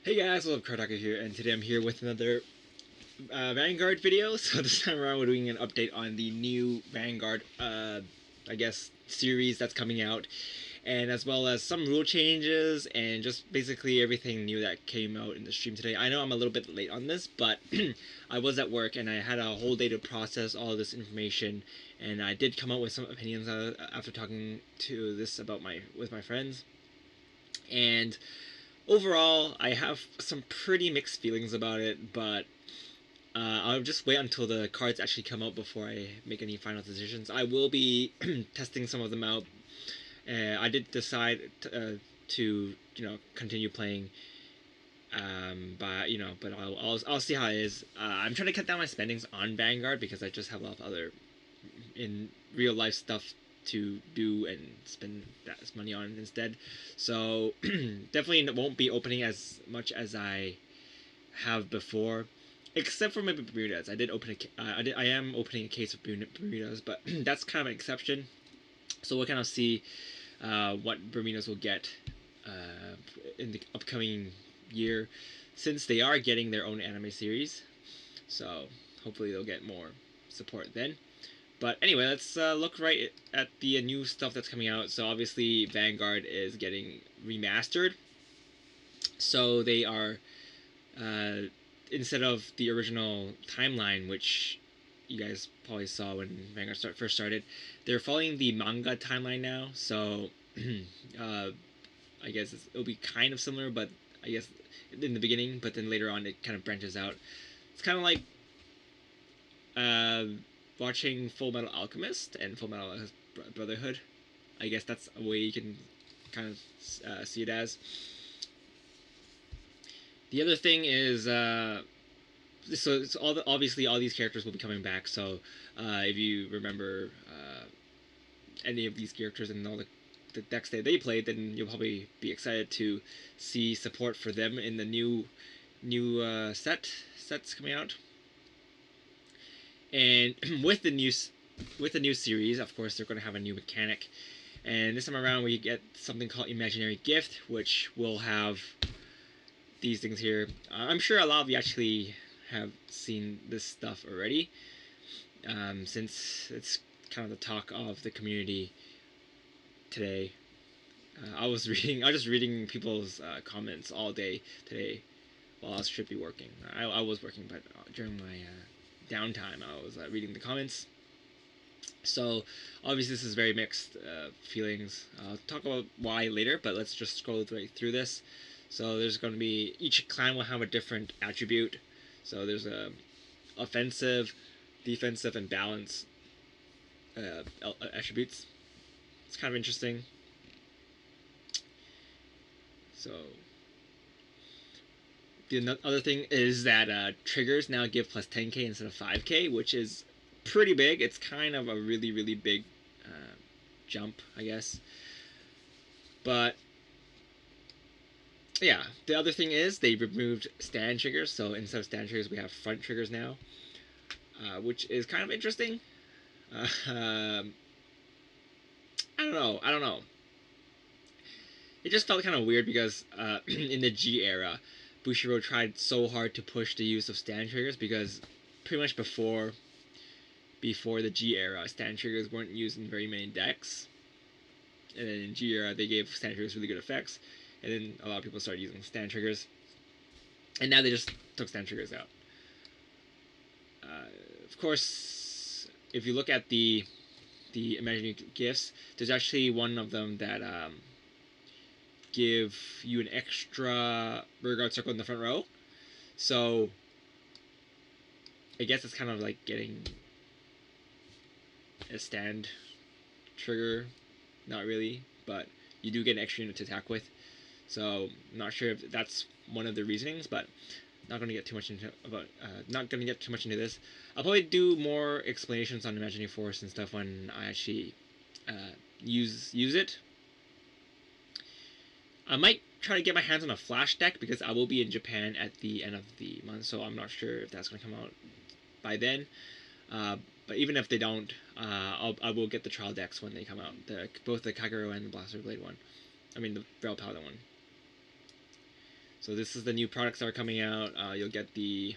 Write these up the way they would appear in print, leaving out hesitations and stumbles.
Hey guys, what's up? Cardfight here, and today I'm here with another Vanguard video. So this time around, we're doing an update on the new Vanguard, I guess, series that's coming out, and as well as some rule changes and just basically everything new that came out in the stream today. I know I'm a little bit late on this, but I was at work and I had a whole day to process all this information, and I did come up with some opinions after talking to this about with my friends, and overall, I have some pretty mixed feelings about it, but I'll just wait until the cards actually come out before I make any final decisions. I will be testing some of them out. I did decide to continue playing, but I'll see how it is. I'm trying to cut down my spendings on Vanguard because I just have a lot of other in real life stuff to do and spend that money on instead. So definitely won't be opening as much as I have before, except for maybe Bermudas. I did open I am opening a case of Bermudas, but that's kind of an exception. So we'll kind of see what Bermudas will get in the upcoming year, since they are getting their own anime series. So hopefully they'll get more support then. But anyway, let's look right at the new stuff that's coming out. So obviously Vanguard is getting remastered. So they are, instead of the original timeline, which you guys probably saw when Vanguard first started, they're following the manga timeline now. So I guess it'll be kind of similar, but I guess in the beginning, but then later on it kind of branches out. It's kind of like uh, watching Full Metal Alchemist and Full Metal Brotherhood. I guess that's a way you can kind of see it as. The other thing is, so it's obviously all these characters will be coming back. So if you remember any of these characters and all the decks that they played, then you'll probably be excited to see support for them in the new sets coming out. And with the new series, of course, they're going to have a new mechanic. And this time around, we get something called Imaginary Gift, which will have these things here. I'm sure a lot of you actually have seen this stuff already, since it's kind of the talk of the community today. I was just reading people's comments all day today while I should be working. I was working, but during my downtime, I was reading the comments. So obviously this is very mixed feelings. I'll talk about why later, but let's just scroll right through this. So there's going to be, each clan will have a different attribute. So there's a offensive, defensive, and balance attributes. It's kind of interesting. So the other thing is that triggers now give plus 10k instead of 5k, which is pretty big. It's kind of a really big jump, I guess. But yeah, the other thing is they removed stand triggers. So instead of stand triggers, we have front triggers now, which is kind of interesting. I don't know. It just felt kind of weird because in the G era, Bushiroad tried so hard to push the use of stand triggers, because pretty much before the G era, stand triggers weren't used in very many decks. And then in G era, they gave stand triggers really good effects. And then a lot of people started using stand triggers. And now they just took stand triggers out. Of course, if you look at the imaginary gifts, there's actually one of them that give you an extra rear guard circle in the front row. So I guess it's kind of like getting a stand trigger. Not really, but you do get an extra unit to attack with. So I'm not sure if that's one of the reasonings, but not going to get too much into this. I'll probably do more explanations on Imaginary Force and stuff when I actually use it. I might try to get my hands on a flash deck, because I will be in Japan at the end of the month, so I'm not sure if that's going to come out by then. But even if they don't, I will get the trial decks when they come out. Both the Kagero and the Blaster Blade one. I mean, the Veil Paladin one. So this is the new products that are coming out. You'll get the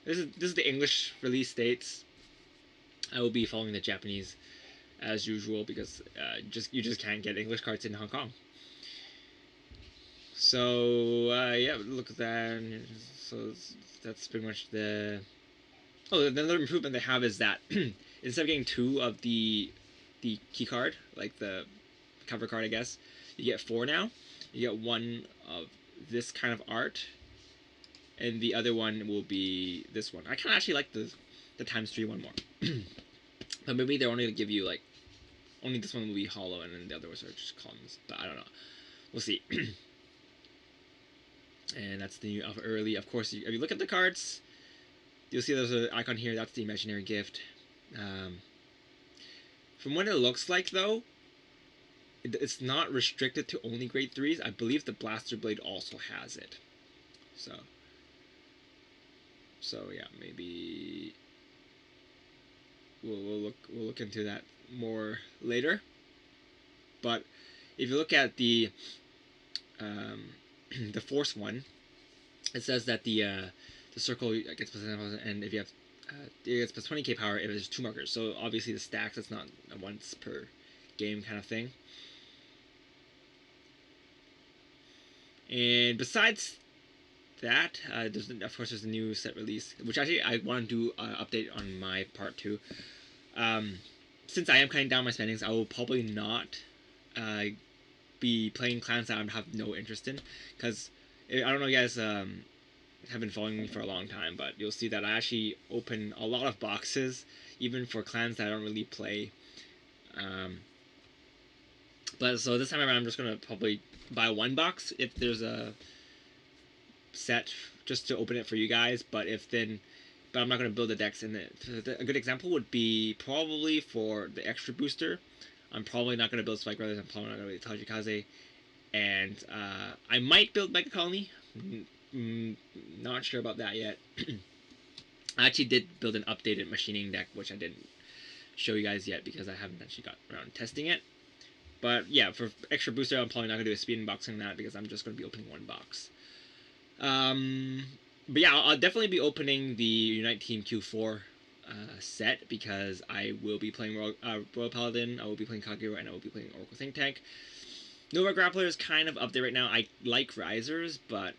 this is the English release dates. I will be following the Japanese as usual because you just can't get English cards in Hong Kong. So yeah, look at that. So that's pretty much the. Oh, another improvement they have is that instead of getting 2 of the key card, like the cover card, I guess, you get 4 now. You get 1 of this kind of art, and the other one will be this one. I kind of actually like the ×3 one more, but maybe they're only gonna give you like only this one will be hollow, and then the other ones are just columns. But I don't know. We'll see. And that's the new early. Of course, if you look at the cards, you'll see there's an icon here. That's the imaginary gift. From what it looks like, though, it's not restricted to only grade 3s. I believe the Blaster Blade also has it. So yeah, maybe we'll look into that more later. But if you look at the the Force one, it says that the circle gets +10,000, and if you have it gets +20k power if there's 2 markers. So obviously the stacks, it's not a once per game kind of thing. And besides that, of course there's a new set release, which actually I want to do an update on my part too. Since I am cutting down my spendings, I will probably not be playing clans that I have no interest in, because I don't know, you guys have been following me for a long time, but you'll see that I actually open a lot of boxes, even for clans that I don't really play. But so this time around, I'm just gonna probably buy 1 box if there's a set, just to open it for you guys. But I'm not gonna build the decks in it. A good example would be probably for the extra booster. I'm probably not gonna build Spike Brothers. I'm probably not gonna build Tajikaze, and I might build Mega Colony. Not sure about that yet. I actually did build an updated machining deck, which I didn't show you guys yet because I haven't actually got around to testing it. But yeah, for extra booster, I'm probably not gonna do a speed unboxing on that because I'm just gonna be opening 1 box. But yeah, I'll definitely be opening the Unite Team Q4 set, because I will be playing Royal Paladin, I will be playing Kagura, and I will be playing Oracle Think Tank. Nova Grappler is kind of up there right now. I like Risers, but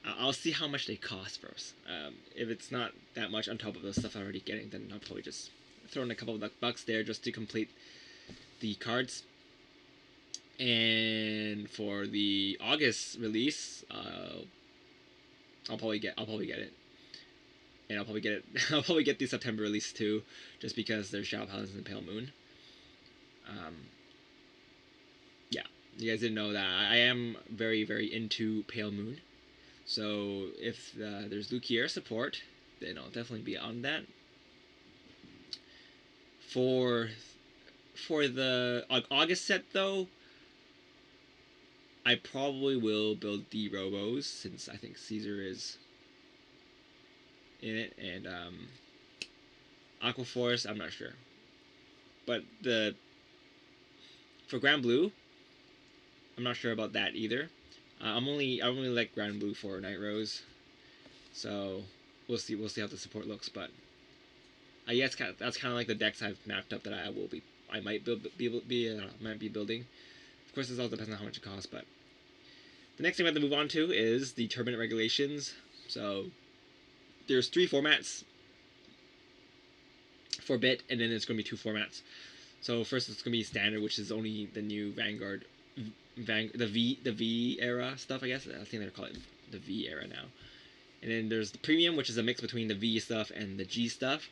I'll see how much they cost first. If it's not that much on top of the stuff I'm already getting, then I'll probably just throw in a couple of bucks there just to complete the cards. And for the August release, I'll probably get it, and I'll probably get it. I'll probably get the September release too, just because there's Shadow Paladins and Pale Moon. Yeah, you guys didn't know that I am very, very into Pale Moon. So if there's Lukier support, then I'll definitely be on that. For the August set though, I probably will build the Robos, since I think Caesar is in it, and Aquaforce, I'm not sure. But for Grand Blue, I'm not sure about that either. I only like Grand Blue for Night Rose, so we'll see how the support looks. But that's kind of like the decks I've mapped up that I might be building. Of course, this all depends on how much it costs. But the next thing we have to move on to is the tournament regulations. So there's 3 formats for Bit, and then there's going to be 2 formats. So first it's going to be standard, which is only the new Vanguard, the V era stuff, I guess. I think they're calling it the V era now. And then there's the premium, which is a mix between the V stuff and the G stuff.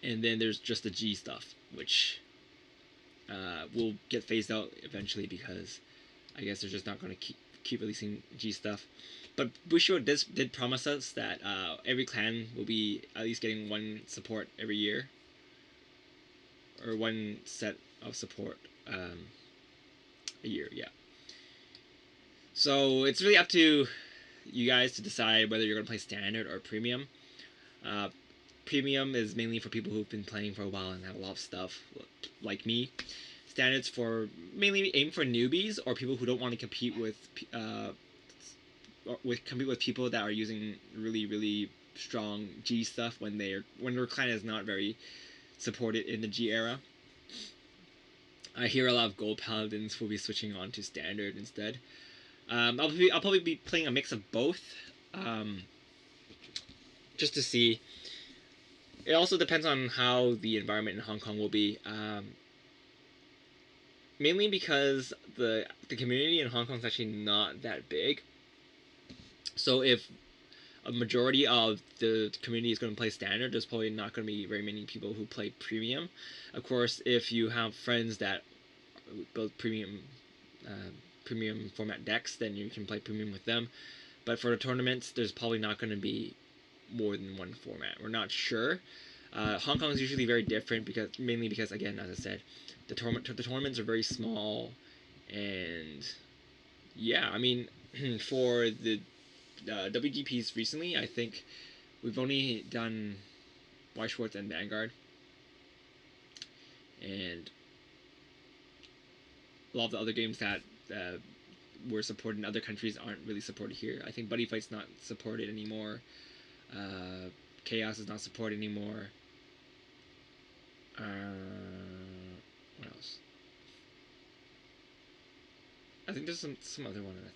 And then there's just the G stuff, which will get phased out eventually, because I guess they're just not going to keep releasing G stuff. But Bushido did promise us that every clan will be at least getting 1 support every year, or 1 set of support a year. Yeah. So it's really up to you guys to decide whether you're going to play standard or premium. Premium is mainly for people who've been playing for a while and have a lot of stuff, like me. standards for mainly aimed for newbies or people who don't want to compete with people that are using really strong G stuff when their clan is not very supported in the G era. I hear a lot of gold paladins will be switching on to standard instead. I'll probably be playing a mix of both, um, just to see. It also depends on how the environment in Hong Kong will be. Mainly because the community in Hong Kong is actually not that big. So if a majority of the community is going to play standard, there's probably not going to be very many people who play premium. Of course, if you have friends that build premium format decks, then you can play premium with them. But for the tournaments, there's probably not going to be more than one format. We're not sure. Hong Kong is usually very different mainly because again, as I said, the tournaments are very small, and yeah, I mean, for the WGPs recently, I think we've only done White Schwartz and Vanguard, and a lot of the other games that were supported in other countries aren't really supported here. I think Buddy Fight's not supported anymore. Chaos is not supported anymore. What else? I think there's some other one that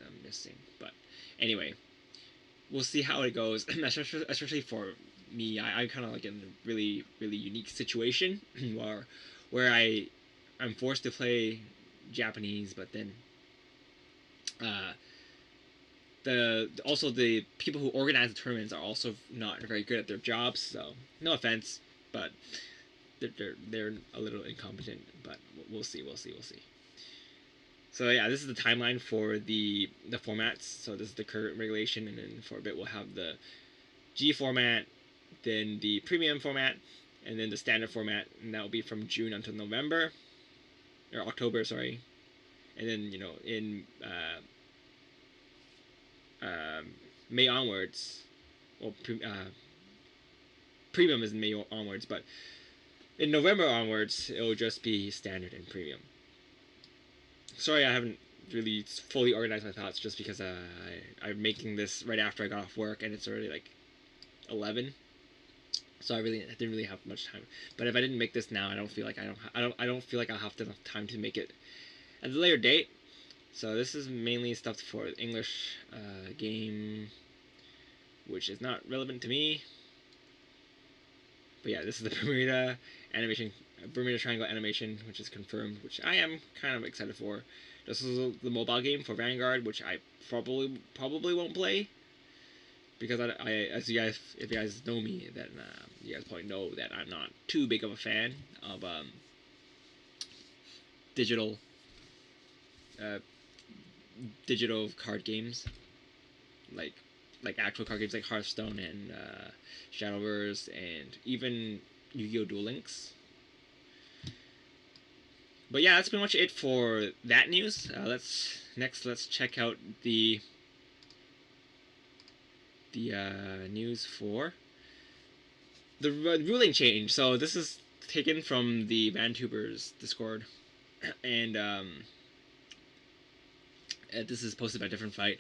I'm missing, but anyway, we'll see how it goes. Especially for me, I'm kind of like in a really unique situation where I'm forced to play Japanese, but then the people who organize the tournaments are also not very good at their jobs. So no offense, but they're a little incompetent. But we'll see. So yeah, this is the timeline for the formats. So this is the current regulation, and then for a bit we'll have the G format, then the premium format, and then the standard format, and that will be from June until November or October, sorry. And then in May onwards, well, premium is in May onwards, but in November onwards, it will just be standard and premium. Sorry, I haven't really fully organized my thoughts just because I'm making this right after I got off work and it's already like 11, so I didn't really have much time. But if I didn't make this now, I don't feel like I'll have enough time to make it at a later date. So this is mainly stuff for English game, which is not relevant to me. But yeah, this is the Bermuda Triangle animation, which is confirmed, which I am kind of excited for. This is the mobile game for Vanguard, which I probably won't play because if you guys know me, then you guys probably know that I'm not too big of a fan of digital card games, like actual card games like Hearthstone and Shadowverse and even Yu-Gi-Oh! Duel Links. But yeah, that's pretty much it for that news. Let's check out the news for the ruling change. So this is taken from the VanTubers Discord, and this is posted by Different Fight.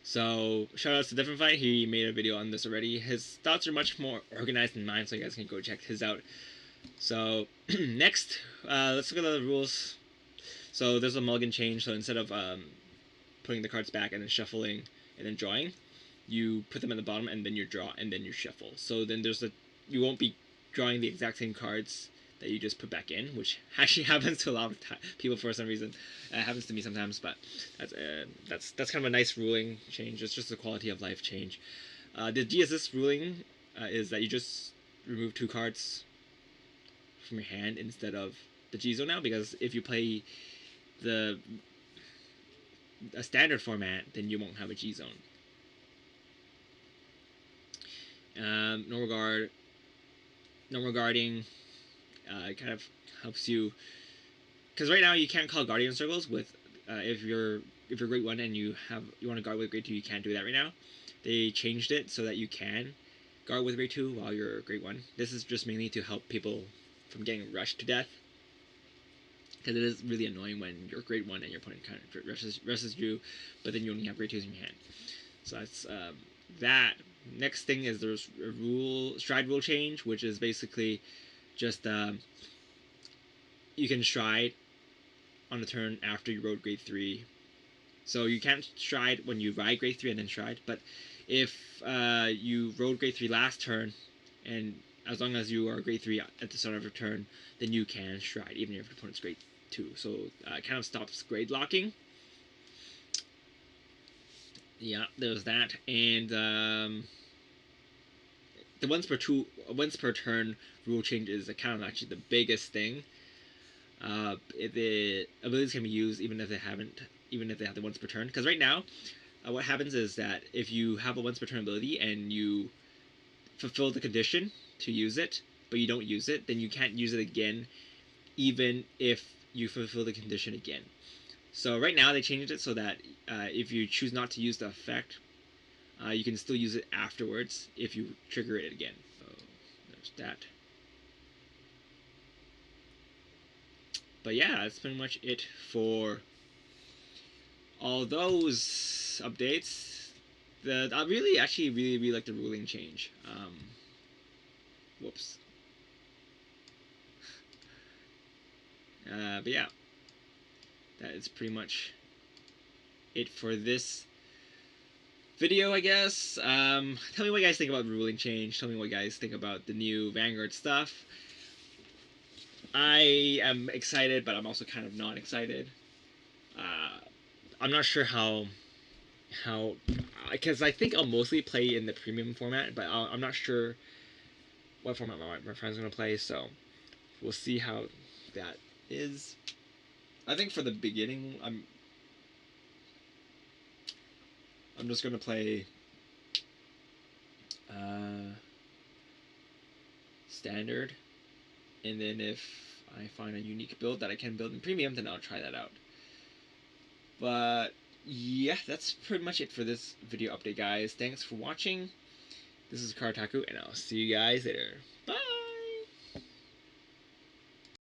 So shout out to Different Fight. He made a video on this already. His thoughts are much more organized than mine, so you guys can go check his out. So next, let's look at the rules. So there's a mulligan change. So instead of putting the cards back and then shuffling and then drawing, you put them at the bottom and then you draw and then you shuffle. So then you won't be drawing the exact same cards that you just put back in, which actually happens to a lot of people for some reason. It happens to me sometimes, but that's kind of a nice ruling change. It's just a quality of life change. The GSS ruling is that you just remove 2 cards from your hand instead of the G zone now, because if you play a standard format, then you won't have a G zone. Normal guarding kind of helps you, because right now you can't call guardian circles with if you're grade 1 and you want to guard with grade 2, you can't do that right now. They changed it so that you can guard with grade 2 while you're grade 1. This is just mainly to help people from getting rushed to death. because it is really annoying when you're grade 1 and your opponent kind of rushes you, but then you only have grade 2s in your hand. So that's that. Next thing is there's a stride rule change, which is basically just you can stride on the turn after you rode grade 3. So you can't stride when you ride grade 3 and then stride, but if you rode grade 3 last turn, and as long as you are grade 3 at the start of your turn, then you can stride, even if your opponent's grade 2. So it kind of stops grade locking. Yeah, there's that. And the once per turn rule change is kind of actually the biggest thing. The abilities can be used even if they have the once per turn. Because right now, what happens is that if you have a once per turn ability and you fulfill the condition to use it, but you don't use it, then you can't use it again, even if you fulfill the condition again. So right now they changed it so that if you choose not to use the effect, you can still use it afterwards if you trigger it again. So there's that. But yeah, that's pretty much it for all those updates. I really like the ruling change. Whoops. But yeah, that is pretty much it for this video, I guess. Tell me what you guys think about the ruling change. Tell me what you guys think about the new Vanguard stuff. I am excited, but I'm also kind of not excited. I'm not sure how because I think I'll mostly play in the premium format, but I'm not sure what format my friend's gonna play. So we'll see how that is. I think for the beginning, I'm just gonna play standard, and then if I find a unique build that I can build in premium, then I'll try that out. But yeah, that's pretty much it for this video update, guys. Thanks for watching. This is Kartaku, and I'll see you guys later. Bye!